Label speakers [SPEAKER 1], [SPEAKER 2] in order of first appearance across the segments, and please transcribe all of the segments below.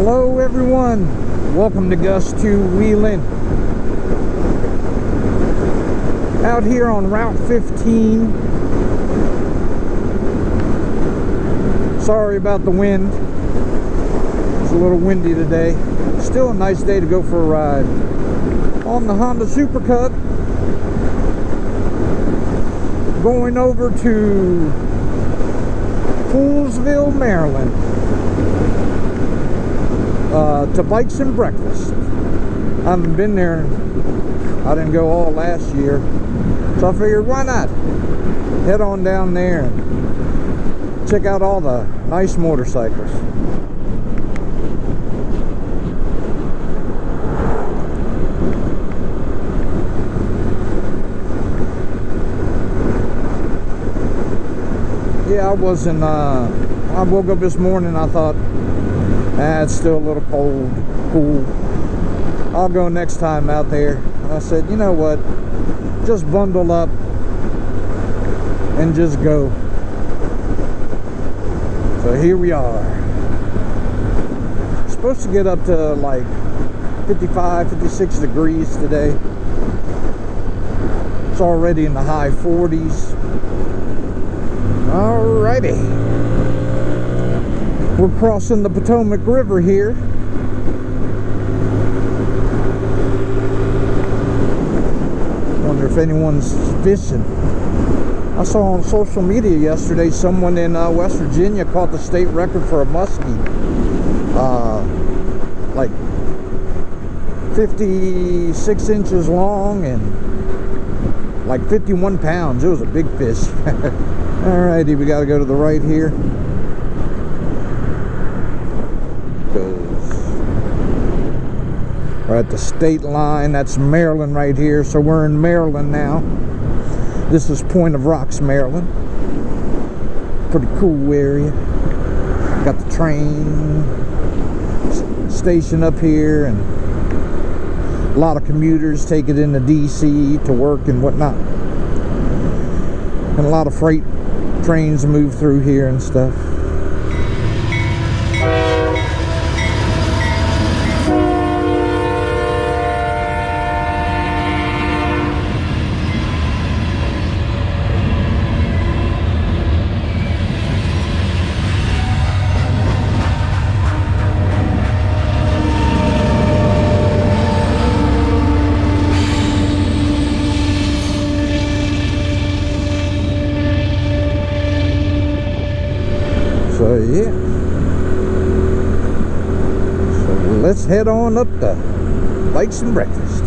[SPEAKER 1] Hello everyone, welcome to Gus 2 Wheeling. Out here on Route 15. Sorry about the wind. It's a little windy today. Still a nice day to go for a ride on the Honda Super Cub. Going over to Poolsville, Maryland. To Bikes and Breakfast. I haven't been there. I didn't go all last year, so I figured why not head on down there and check out all the nice motorcycles. Yeah, I woke up this morning, I thought, it's still a little cool. I'll go next time out there. I said, you know what, just bundle up and just go. So here we are. Supposed to get up to like 55, 56 degrees today. It's already in the high 40s. Alrighty. We're crossing the Potomac River here. Wonder if anyone's fishing. I saw on social media yesterday someone in West Virginia caught the state record for a muskie. Like 56 inches long and like 51 pounds. It was a big fish. Alrighty, we got to go to the right here. We're at the state line. That's Maryland right here. So we're in Maryland now. This is Point of Rocks, Maryland. Pretty cool area. Got the train station up here, and a lot of commuters take it into DC to work and whatnot. And a lot of freight trains move through here and stuff. So yeah, so let's head on up to Bikes and Breakfast.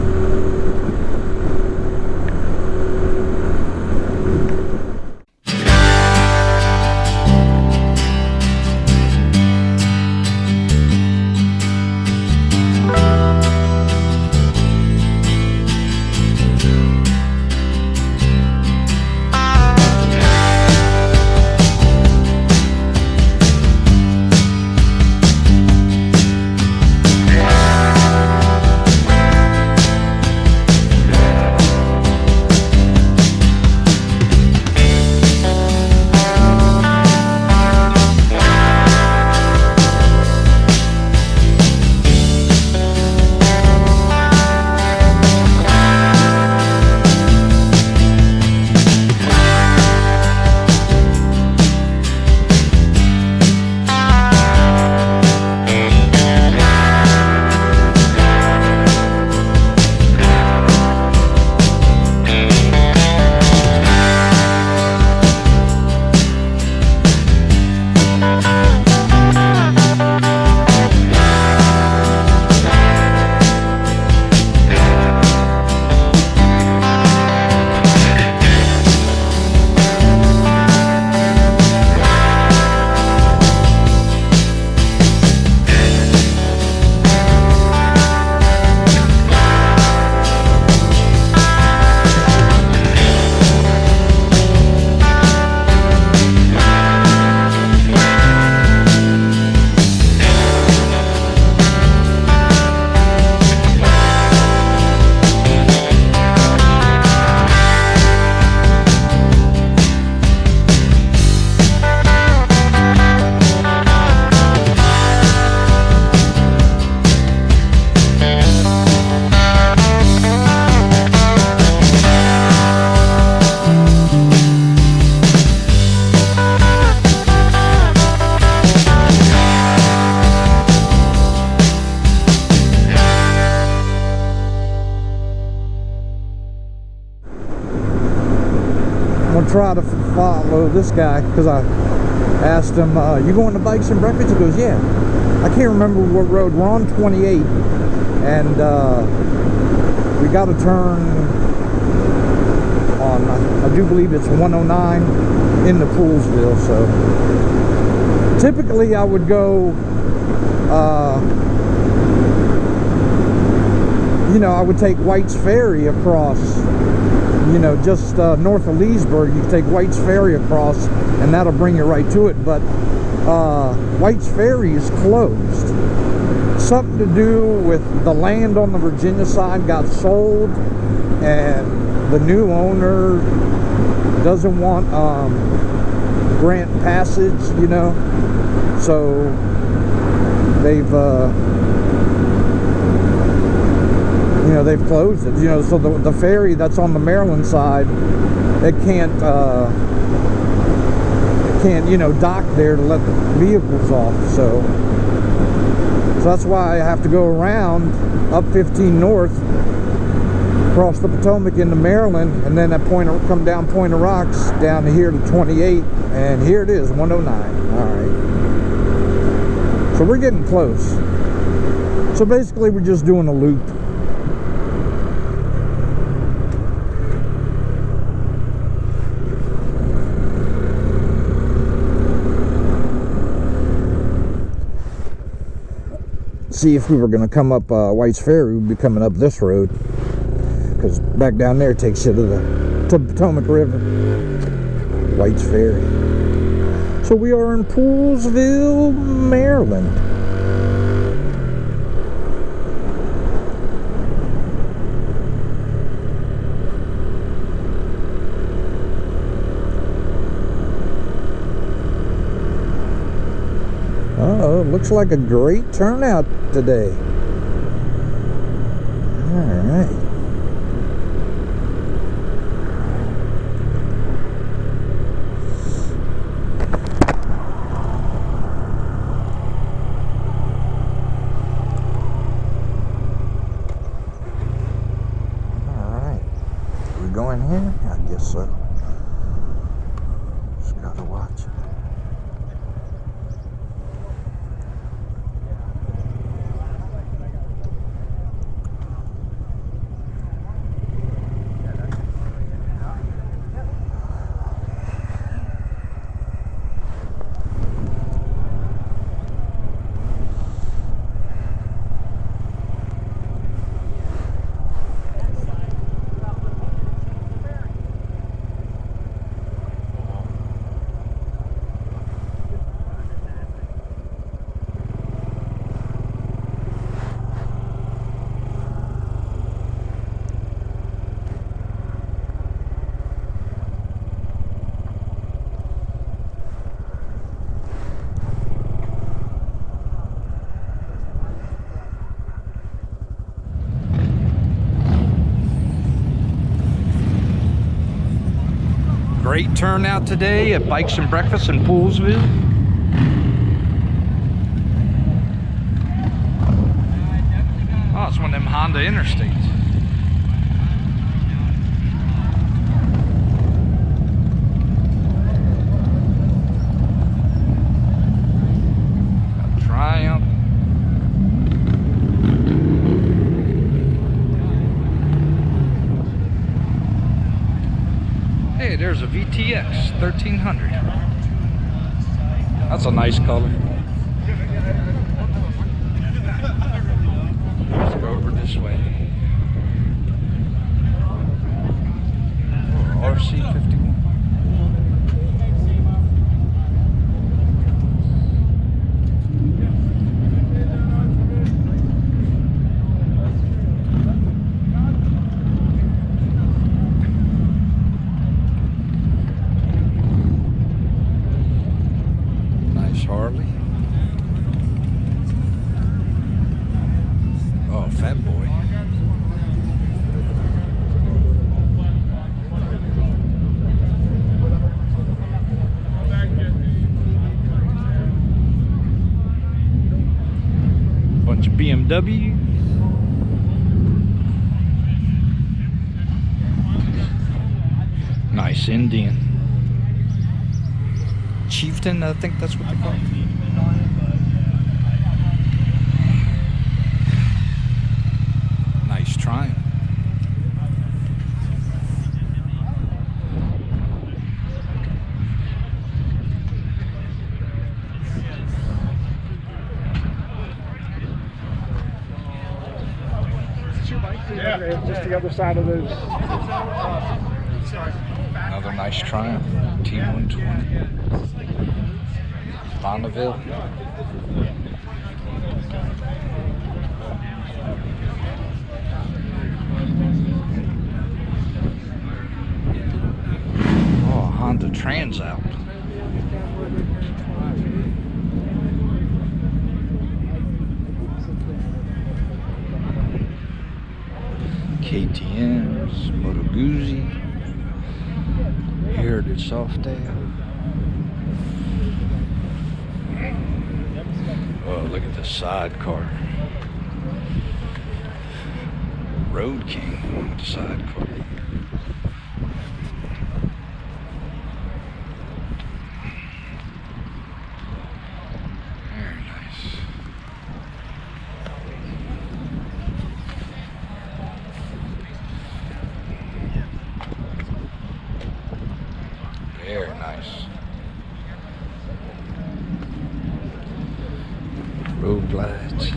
[SPEAKER 1] try to follow this guy, because I asked him, you going to Bikes and Breakfast? He goes, yeah. I can't remember what road. We're on 28, and we got to turn on, I do believe it's 109 into Poolsville. So typically I would go, you know, I would take White's Ferry across, you know, just north of Leesburg. You take White's Ferry across, and that'll bring you right to it. But White's Ferry is closed. Something to do with the land on the Virginia side got sold, and the new owner doesn't want grant passage, you know, so they've you know, they've closed it, you know. So the ferry that's on the Maryland side, it can't you know, dock there to let the vehicles off. So that's why I have to go around up 15 north, cross the Potomac into Maryland, and then at come down Point of Rocks down to here to 28, and here it is, 109. All right, so we're getting close. So basically we're just doing a loop. See, if we were going to come up White's Ferry, we'd be coming up this road, because back down there takes you to the Potomac River. White's Ferry. So we are in Poolsville, Maryland. Oh, looks like a great turnout today. All right. All right. We going here? I guess so. Just gotta watch it. Great turnout today at Bikes and Breakfast in Poolsville. Oh, it's one of them Honda Interstates. Got Triumph. Hey, there's a VTX 1300. That's a nice color. Let's go over this way. Oh, RC51. Harley. Oh, Fat Boy. Bunch of BMW. Nice Indian. Chieftain, I think that's what they call it. Nice Triumph.
[SPEAKER 2] Yeah, just the other side of those.
[SPEAKER 1] Another nice Triumph, T120. Bonneville. Oh, Honda Trans out. KTM's, Moto Guzzi, Heritage Softail. Oh, look at the sidecar. Road King with the sidecar. Very nice. Very nice. Road glides.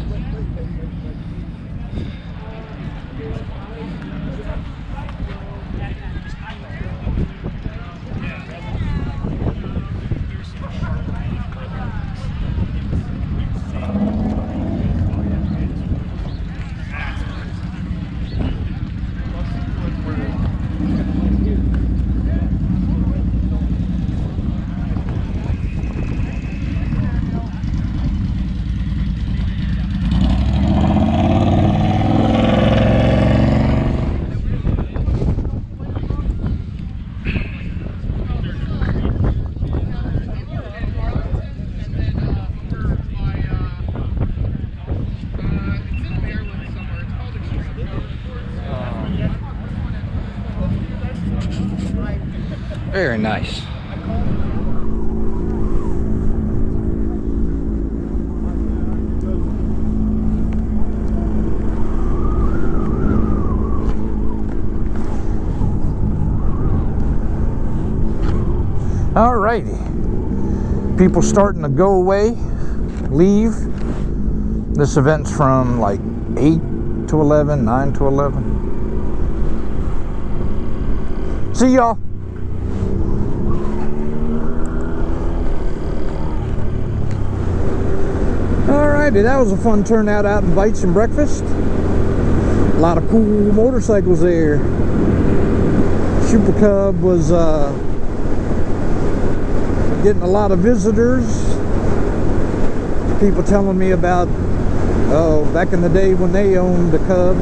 [SPEAKER 1] Very nice. Alrighty. People starting to go away, leave. This event's from like 8 to 11, 9 to 11. See y'all. Alrighty, that was a fun turnout out in Bites and Breakfast. A lot of cool motorcycles there. Super Cub was getting a lot of visitors. People telling me about, oh, back in the day when they owned the Cub.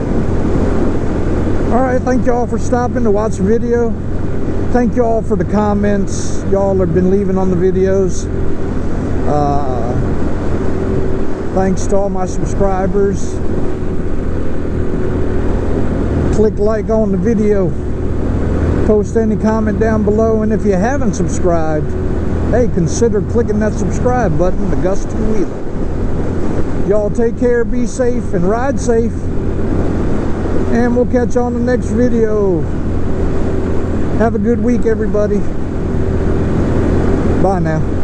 [SPEAKER 1] Alright, thank y'all for stopping to watch the video. Thank y'all for the comments y'all have been leaving on the videos. Thanks to all my subscribers. Click like on the video. Post any comment down below. And if you haven't subscribed, hey, consider clicking that subscribe button, the Gus Two-Wheeler. Y'all take care, be safe, and ride safe. And we'll catch you on the next video. Have a good week, everybody. Bye now.